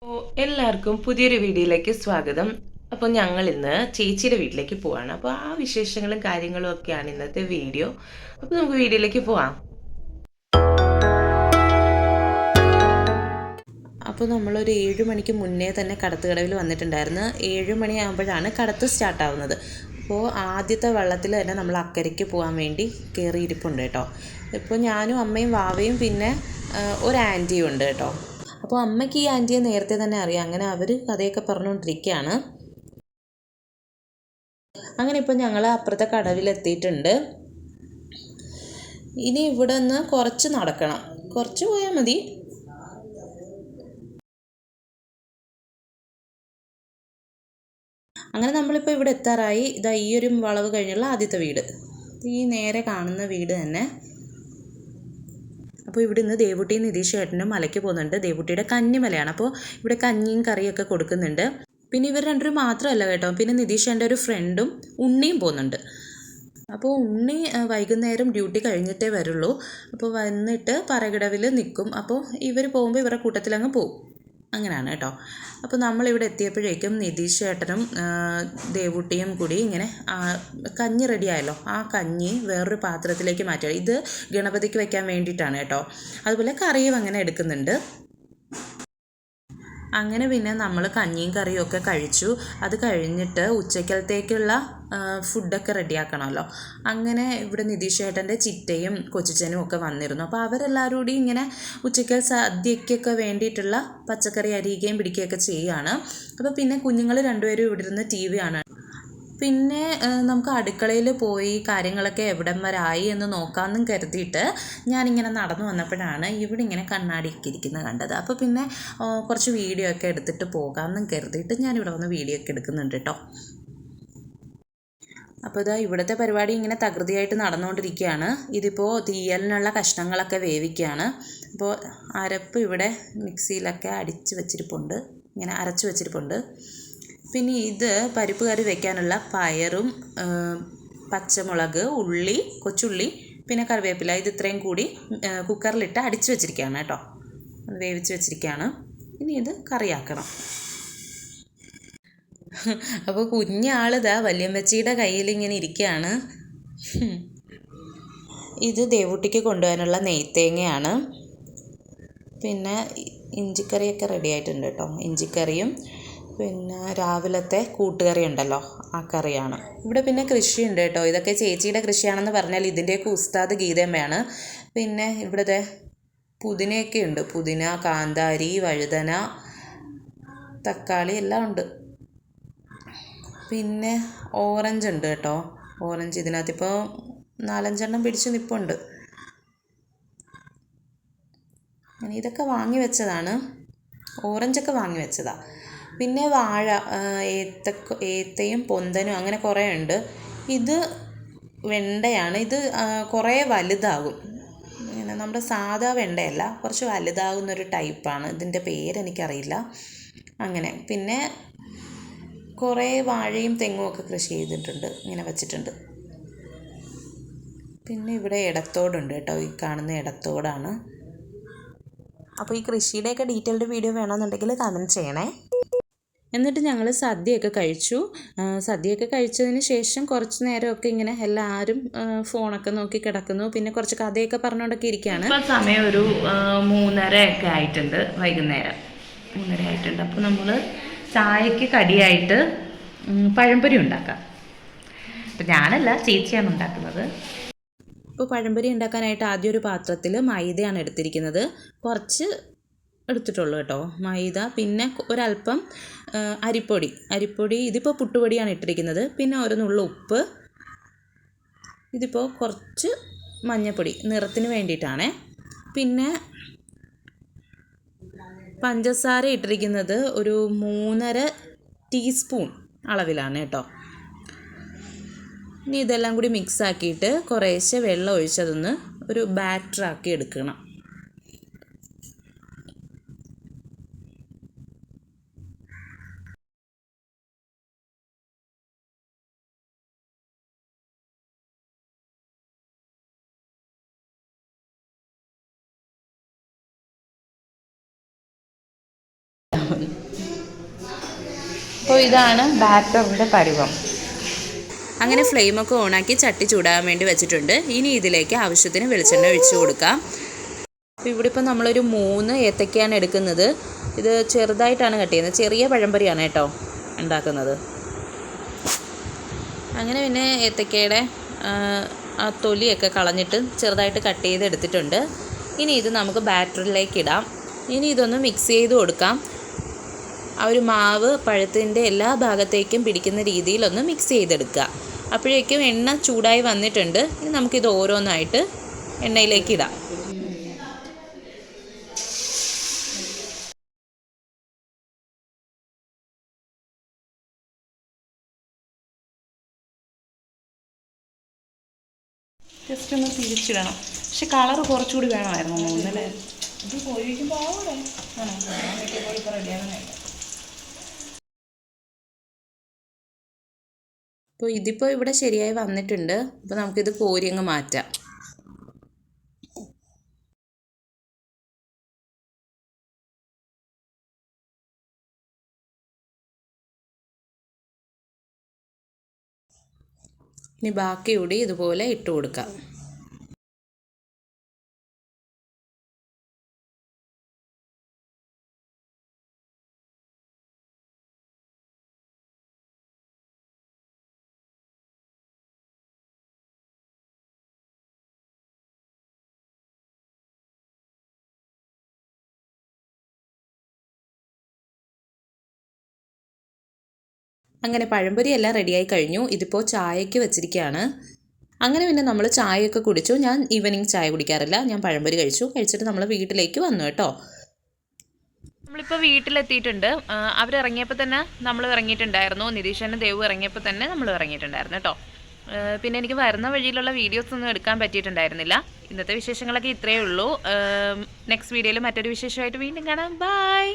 എല്ലാവർക്കും പുതിയൊരു വീഡിയോയിലേക്ക് സ്വാഗതം. അപ്പോൾ ഞങ്ങൾ ഇന്ന് ചേച്ചിയുടെ വീട്ടിലേക്ക് പോവാണ്. അപ്പോൾ ആ വിശേഷങ്ങളും കാര്യങ്ങളും ഒക്കെയാണ് ഇന്നത്തെ വീഡിയോ. അപ്പോൾ നമുക്ക് വീഡിയോയിലേക്ക് പോവാം. അപ്പോൾ നമ്മളൊരു 7 മണിക്ക് മുന്നേ തന്നെ കടത്തുകടവിൽ വന്നിട്ടുണ്ടായിരുന്നു. 7 മണിയാകുമ്പോഴാണ് കടത്ത് സ്റ്റാർട്ടാവുന്നത്. അപ്പോൾ ആദ്യത്തെ വള്ളത്തിൽ തന്നെ നമ്മൾ അക്കരയ്ക്ക് പോകാൻ വേണ്ടി കയറിയിരിപ്പുണ്ട് കേട്ടോ. ഇപ്പോൾ ഞാനും അമ്മയും വാവയും പിന്നെ ഒരു ആൻറ്റിയും ഉണ്ട് കേട്ടോ. അപ്പോൾ അമ്മയ്ക്ക് ഈ ആൻറ്റിയെ നേരത്തെ തന്നെ അറിയാം. അങ്ങനെ അവർ കഥയൊക്കെ പറഞ്ഞുകൊണ്ടിരിക്കുകയാണ്. അങ്ങനെ ഇപ്പോൾ ഞങ്ങൾ അപ്പുറത്തെ കടവിലെത്തിയിട്ടുണ്ട്. ഇനി ഇവിടെ നിന്ന് കുറച്ച് നടക്കണം, കുറച്ച് പോയാൽ മതി. അങ്ങനെ നമ്മളിപ്പോൾ ഇവിടെ എത്താറായി. ഇതാ ഈ ഒരു വളവ് കഴിഞ്ഞുള്ള ആദ്യത്തെ വീട്, ഈ നേരെ കാണുന്ന വീട് തന്നെ. അപ്പോൾ ഇവിടെ നിന്ന് ദേവുട്ടിയും നിതീഷ് ചേട്ടനും മലയ്ക്ക് പോകുന്നുണ്ട്. ദേവുട്ടിയുടെ കന്നിമലയാണ്. അപ്പോൾ ഇവിടെ കഞ്ഞിയും കറിയൊക്കെ കൊടുക്കുന്നുണ്ട്. പിന്നെ ഇവർ രണ്ടുപേരും മാത്രമല്ല കേട്ടോ, പിന്നെ നിതീഷ് ചേട്ടൻ്റെ ഒരു ഫ്രണ്ടും ഉണ്ണിയും പോകുന്നുണ്ട്. അപ്പോൾ ഉണ്ണി വൈകുന്നേരം ഡ്യൂട്ടി കഴിഞ്ഞിട്ടേ വരുള്ളൂ. അപ്പോൾ വന്നിട്ട് പറകിടവിൽ നിൽക്കും. അപ്പോൾ ഇവർ പോകുമ്പോൾ ഇവരുടെ കൂട്ടത്തിലങ്ങ് പോകും. അങ്ങനെയാണ് കേട്ടോ. അപ്പോൾ നമ്മളിവിടെ എത്തിയപ്പോഴേക്കും നിതീഷ് ചേട്ടനും ദേവുട്ടിയും കൂടി ഇങ്ങനെ കഞ്ഞി റെഡിയായല്ലോ. ആ കഞ്ഞി വേറൊരു പാത്രത്തിലേക്ക് മാറ്റുക. ഇത് ഗണപതിക്ക് വയ്ക്കാൻ വേണ്ടിയിട്ടാണ് കേട്ടോ. അതുപോലെ കറിയും അങ്ങനെ എടുക്കുന്നുണ്ട്. അങ്ങനെ പിന്നെ നമ്മൾ കഞ്ഞിയും കറിയും ഒക്കെ കഴിച്ചു. അത് കഴിഞ്ഞിട്ട് ഉച്ചക്കലത്തേക്കുള്ള ഫുഡൊക്കെ റെഡിയാക്കണമല്ലോ. അങ്ങനെ ഇവിടെ നിതീഷ് ചേട്ടൻ്റെ ചിറ്റയും കൊച്ചിച്ചനും ഒക്കെ വന്നിരുന്നു. അപ്പോൾ അവരെല്ലാവരും കൂടി ഇങ്ങനെ ഉച്ചക്കൽ സദ്യക്കൊക്കെ വേണ്ടിയിട്ടുള്ള പച്ചക്കറി അരിയുകയും പിടിക്കുകയൊക്കെ ചെയ്യുകയാണ്. അപ്പോൾ പിന്നെ കുഞ്ഞുങ്ങൾ രണ്ടുപേരും ഇവിടെ ഇരുന്ന് TV ആണ്. പിന്നെ നമുക്ക് അടുക്കളയിൽ പോയി കാര്യങ്ങളൊക്കെ എവിടം വരെ ആയി എന്ന് നോക്കാമെന്നും കരുതിയിട്ട് ഞാനിങ്ങനെ നടന്നു വന്നപ്പോഴാണ് ഇവിടെ ഇങ്ങനെ കണ്ണാടിയൊക്കെ ഇരിക്കുന്നത് കണ്ടത്. അപ്പോൾ പിന്നെ കുറച്ച് വീഡിയോ ഒക്കെ എടുത്തിട്ട് പോകാമെന്നും കരുതിയിട്ട് ഞാനിവിടെ വന്ന് വീഡിയോ ഒക്കെ എടുക്കുന്നുണ്ട് കേട്ടോ. അപ്പോൾ ഇതാ ഇവിടുത്തെ പരിപാടി ഇങ്ങനെ തകൃതിയായിട്ട് നടന്നുകൊണ്ടിരിക്കുകയാണ്. ഇതിപ്പോൾ തീയലിനുള്ള കഷ്ണങ്ങളൊക്കെ വേവിക്കുകയാണ്. അപ്പോൾ അരപ്പ് ഇവിടെ മിക്സിയിലൊക്കെ അടിച്ച് വെച്ചിരിപ്പുണ്ട്, ഇങ്ങനെ അരച്ച് വെച്ചിരിപ്പുണ്ട്. പിന്നെ ഇത് പരിപ്പ് കറി വയ്ക്കാനുള്ള പയറും പച്ചമുളക്, ഉള്ളി, കൊച്ചുള്ളി, പിന്നെ കറിവേപ്പില, ഇത് ഇത്രയും കൂടി കുക്കറിലിട്ട് അടിച്ച് വെച്ചിരിക്കുകയാണ് കേട്ടോ. അത് വേവിച്ച് വെച്ചിരിക്കുകയാണ്. ഇനി ഇത് കറിയാക്കണം. അപ്പോൾ കുഞ്ഞാളിതാ വല്യമ്മച്ചിയുടെ കയ്യിൽ ഇങ്ങനെ ഇരിക്കുകയാണ്. ഇത് ദേവുട്ടിക്ക് കൊണ്ടുപോകാനുള്ള നെയ്ത്തേങ്ങയാണ്. പിന്നെ ഇഞ്ചിക്കറിയൊക്കെ റെഡി ആയിട്ടുണ്ട് കേട്ടോ. ഇഞ്ചിക്കറിയും പിന്നെ രാവിലത്തെ കൂട്ടുകറി ഉണ്ടല്ലോ, ആ കറിയാണ്. ഇവിടെ പിന്നെ കൃഷിയുണ്ട് കേട്ടോ. ഇതൊക്കെ ചേച്ചിയുടെ കൃഷിയാണെന്ന് പറഞ്ഞാൽ ഇതിൻ്റെയൊക്കെ ഉസ്താദ് ഗീതമ്മയാണ്. പിന്നെ ഇവിടുത്തെ പുതിനയൊക്കെ ഉണ്ട്. പുതിന, കാന്താരി, വഴുതന, തക്കാളി എല്ലാം ഉണ്ട്. പിന്നെ ഓറഞ്ച് ഉണ്ട് കേട്ടോ. ഓറഞ്ച് ഇതിനകത്തിപ്പോൾ 4-5 പിടിച്ച് നിൽപ്പുണ്ട്. അങ്ങനെ ഇതൊക്കെ വാങ്ങി വെച്ചതാണ്. ഓറഞ്ചൊക്കെ വാങ്ങി വെച്ചതാണ്. പിന്നെ വാഴ, ഏത്തയും പൊന്തനും അങ്ങനെ കുറേ ഉണ്ട്. ഇത് വെണ്ടയാണ്. ഇത് കുറേ വലുതാകും. ഇങ്ങനെ നമ്മുടെ സാധാ വെണ്ടയല്ല, കുറച്ച് വലുതാകുന്നൊരു ടൈപ്പാണ്. ഇതിൻ്റെ പേരെനിക്കറിയില്ല. അങ്ങനെ പിന്നെ കുറേ വാഴയും തെങ്ങും ഒക്കെ കൃഷി ചെയ്തിട്ടുണ്ട്, ഇങ്ങനെ വച്ചിട്ടുണ്ട്. പിന്നെ ഇവിടെ ഇടത്തോടുണ്ട് കേട്ടോ. ഈ കാണുന്ന ഇടത്തോടാണ്. അപ്പോൾ ഈ കൃഷിയുടെയൊക്കെ ഡീറ്റെയിൽഡ് വീഡിയോ വേണമെന്നുണ്ടെങ്കിൽ കമൻറ്റ് ചെയ്യണേ. എന്നിട്ട് ഞങ്ങൾ സദ്യയൊക്കെ കഴിച്ചു. സദ്യയൊക്കെ കഴിച്ചതിന് ശേഷം കുറച്ച് നേരമൊക്കെ ഇങ്ങനെ എല്ലാവരും ഫോണൊക്കെ നോക്കി കിടക്കുന്നു. പിന്നെ കുറച്ച് കഥയൊക്കെ പറഞ്ഞുകൊണ്ടൊക്കെ ഇരിക്കുകയാണ്. ഇപ്പോൾ സമയം ഒരു 3:30 ഒക്കെ ആയിട്ടുണ്ട്, വൈകുന്നേരം 3:30 ആയിട്ടുണ്ട്. അപ്പോൾ നമ്മൾ ചായക്ക് കടിയായിട്ട് പഴംപൊരി ഉണ്ടാക്കാം. അപ്പം ഞാനല്ല, ചേച്ചിയാണ് ഉണ്ടാക്കുന്നത്. ഇപ്പോൾ പഴംപൊരി ഉണ്ടാക്കാനായിട്ട് ആദ്യം ഒരു പാത്രത്തിൽ മൈദയാണ് എടുത്തിരിക്കുന്നത്. കുറച്ച് എടുത്തിട്ടുള്ളൂ കേട്ടോ മൈദ. പിന്നെ ഒരല്പം അരിപ്പൊടി ഇതിപ്പോൾ പുട്ടുപൊടിയാണ് ഇട്ടിരിക്കുന്നത്. പിന്നെ ഒരു നുള്ളു ഉപ്പ്, ഇതിപ്പോൾ കുറച്ച് മഞ്ഞൾപ്പൊടി നിറത്തിന് വേണ്ടിയിട്ടാണ്. പിന്നെ പഞ്ചസാര ഇട്ടിരിക്കുന്നത് ഒരു 3.5 ടീസ്പൂൺ അളവിലാണ് കേട്ടോ. ഇനി ഇതെല്ലാം കൂടി മിക്സ് ആക്കിയിട്ട് കുറേശ്ശെ വെള്ളം ഒഴിച്ചതൊന്ന് ഒരു ബാറ്ററാക്കി എടുക്കണം. അപ്പോൾ ഇതാണ് ബാറ്ററിൻ്റെ പരുവം. അങ്ങനെ ഫ്ലെയിമൊക്കെ ഓണാക്കി ചട്ടി ചൂടാകാൻ വേണ്ടി വെച്ചിട്ടുണ്ട്. ഇനി ഇതിലേക്ക് ആവശ്യത്തിന് വെളിച്ചെണ്ണ ഒഴിച്ചു കൊടുക്കാം. അപ്പോൾ ഇവിടെ ഇപ്പോൾ നമ്മളൊരു 3 ഏത്തക്കയാണ് എടുക്കുന്നത്. ഇത് ചെറുതായിട്ടാണ് കട്ട് ചെയ്യുന്നത്. ചെറിയ പഴംപൊരിയാണ് കേട്ടോ ഉണ്ടാക്കുന്നത്. അങ്ങനെ പിന്നെ ഏത്തക്കയുടെ ആ തൊലിയൊക്കെ കളഞ്ഞിട്ട് ചെറുതായിട്ട് കട്ട് ചെയ്ത് എടുത്തിട്ടുണ്ട്. ഇനി ഇത് നമുക്ക് ബാറ്ററിലേക്ക് ഇടാം. ഇനി ഇതൊന്ന് മിക്സ് ചെയ്ത് കൊടുക്കാം. ആ ഒരു മാവ് പഴത്തിൻ്റെ എല്ലാ ഭാഗത്തേക്കും പിടിക്കുന്ന രീതിയിലൊന്ന് മിക്സ് ചെയ്തെടുക്കുക. അപ്പോഴേക്കും എണ്ണ ചൂടായി വന്നിട്ടുണ്ട്. ഇനി നമുക്കിത് ഓരോന്നായിട്ട് എണ്ണയിലേക്ക് ഇടാം. ജസ്റ്റ് ഒന്ന് തിരിച്ചിടണം. പക്ഷെ കളർ കുറച്ചുകൂടി വേണമായിരുന്നു തോന്നുന്നല്ലേ. ഇത് പോയിരിക്കുമ്പോൾ അപ്പോൾ ഇതിപ്പോൾ ഇവിടെ ശരിയായി വന്നിട്ടുണ്ട്. അപ്പോൾ നമുക്കിത് കോരി അങ്ങ് മാറ്റാം. ഇനി ബാക്കിയൂടി ഇതുപോലെ ഇട്ട് കൊടുക്കാം. അങ്ങനെ പഴംപൊരി എല്ലാം റെഡിയായി കഴിഞ്ഞു. ഇതിപ്പോൾ ചായയ്ക്ക് വെച്ചിരിക്കുകയാണ്. അങ്ങനെ പിന്നെ നമ്മൾ ചായയൊക്കെ കുടിച്ചു. ഞാൻ ഈവനിങ് ചായ കുടിക്കാറില്ല. ഞാൻ പഴംപൊരി കഴിച്ചിട്ട് നമ്മൾ വീട്ടിലേക്ക് വന്നു കേട്ടോ. നമ്മളിപ്പോൾ വീട്ടിലെത്തിയിട്ടുണ്ട്. അവരിറങ്ങിയപ്പോൾ തന്നെ നമ്മൾ ഇറങ്ങിയിട്ടുണ്ടായിരുന്നു. നിതീഷനും ദേവും ഇറങ്ങിയപ്പോൾ തന്നെ നമ്മൾ ഇറങ്ങിയിട്ടുണ്ടായിരുന്നു കേട്ടോ. പിന്നെ എനിക്ക് വരുന്ന വഴിയിലുള്ള വീഡിയോസ് ഒന്നും എടുക്കാൻ പറ്റിയിട്ടുണ്ടായിരുന്നില്ല. ഇന്നത്തെ വിശേഷങ്ങളൊക്കെ ഇത്രയേ ഉള്ളൂ. നെക്സ്റ്റ് വീഡിയോയിൽ മറ്റൊരു വിശേഷമായിട്ട് വീണ്ടും കാണാം. ബൈ.